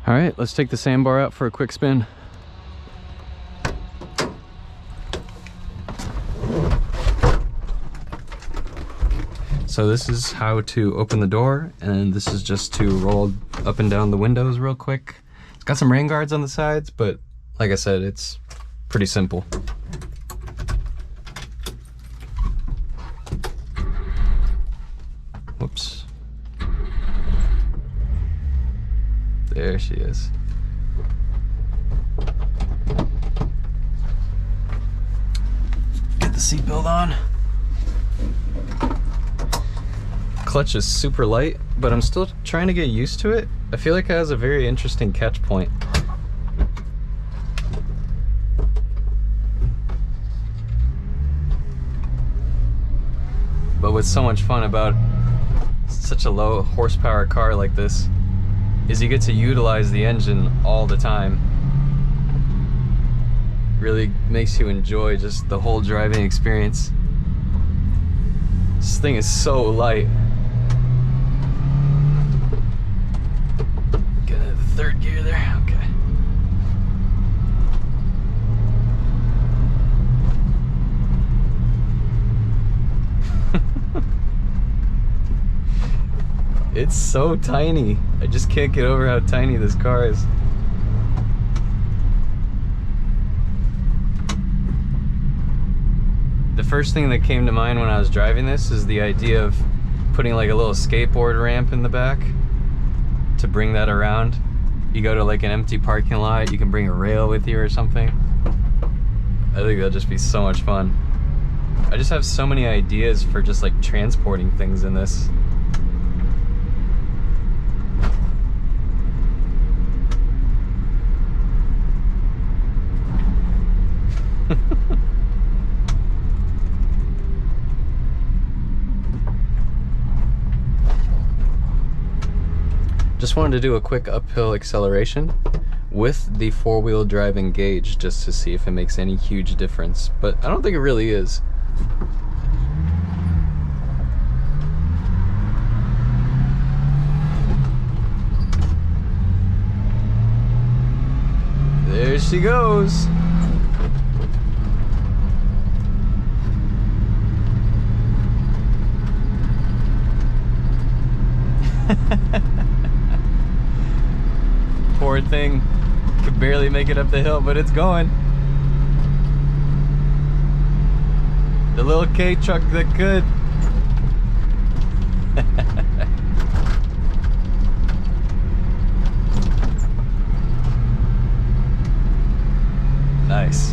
All right, let's take the Sambar out for a quick spin. So this is how to open the door, and this is just to roll up and down the windows real quick. It's got some rain guards on the sides, but like I said, it's pretty simple. Whoops. There she is. Get the seatbelt on. Clutch is super light, but I'm still trying to get used to it. I feel like it has a very interesting catch point. But what's so much fun about such a low horsepower car like this is you get to utilize the engine all the time. Really makes you enjoy just the whole driving experience. This thing is so light. Get into the third gear there, okay. It's so tiny. I just can't get over how tiny this car is. The first thing that came to mind when I was driving this is the idea of putting like a little skateboard ramp in the back to bring that around. You go to like an empty parking lot, you can bring a rail with you or something. I think that'd just be so much fun. I just have so many ideas for just like transporting things in this. Just wanted to do a quick uphill acceleration with the four-wheel drive engaged just to see if it makes any huge difference, but I don't think it really is. There she goes. Poor thing could barely make it up the hill, but it's going. The little K truck that could. Nice.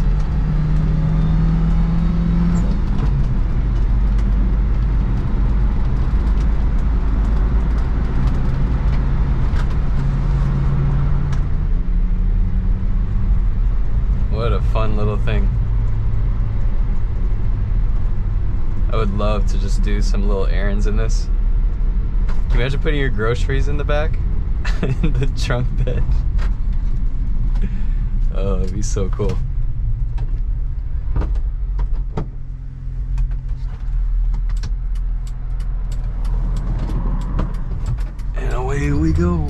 What a fun little thing. I would love to just do some little errands in this. Can you imagine putting your groceries in the back? In the trunk bed? Oh, that'd be so cool. And away we go.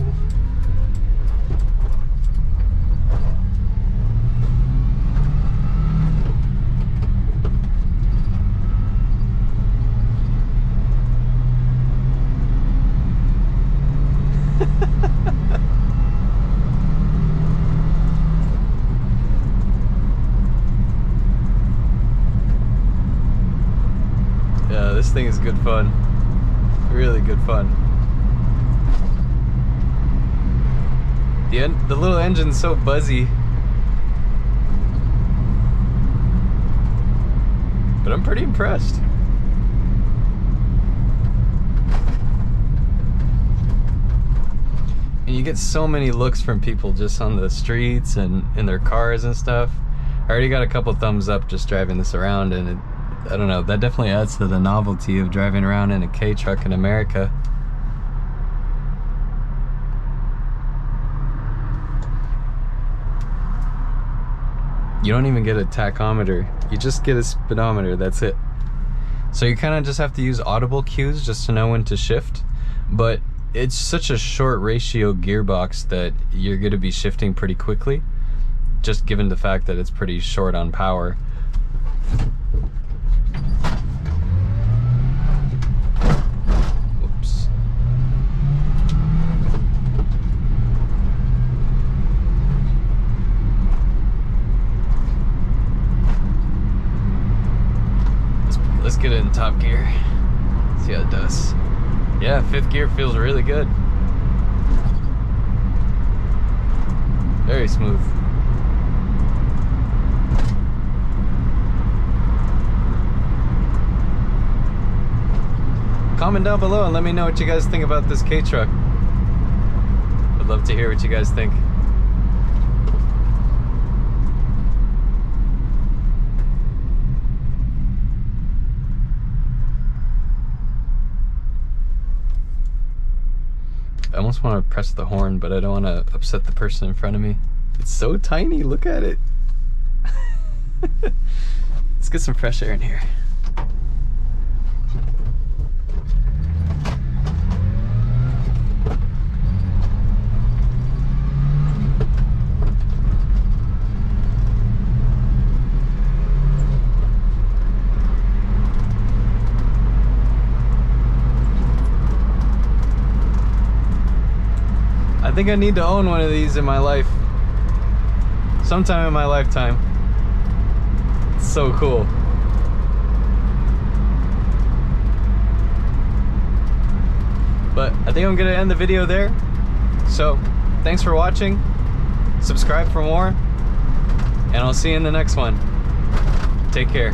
Yeah, this thing is good fun. Really good fun. The little engine's so buzzy. But I'm pretty impressed. And you get so many looks from people just on the streets and in their cars and stuff. I already got a couple thumbs up just driving this around, and I don't know, that definitely adds to the novelty of driving around in a K truck in America. You don't even get a tachometer, you just get a speedometer, that's it. So you kind of just have to use audible cues just to know when to shift, but it's such a short ratio gearbox that you're going to be shifting pretty quickly, just given the fact that it's pretty short on power. Whoops. Let's get it in top gear. See how it does. Yeah, 5th gear feels really good. Very smooth. Comment down below and let me know what you guys think about this K-Truck. I'd love to hear what you guys think. I almost want to press the horn, but I don't want to upset the person in front of me. It's so tiny, look at it. Let's get some fresh air in here. I think I need to own one of these in my life. Sometime in my lifetime. It's so cool. But I think I'm gonna end the video there. So, thanks for watching. Subscribe for more. And I'll see you in the next one. Take care.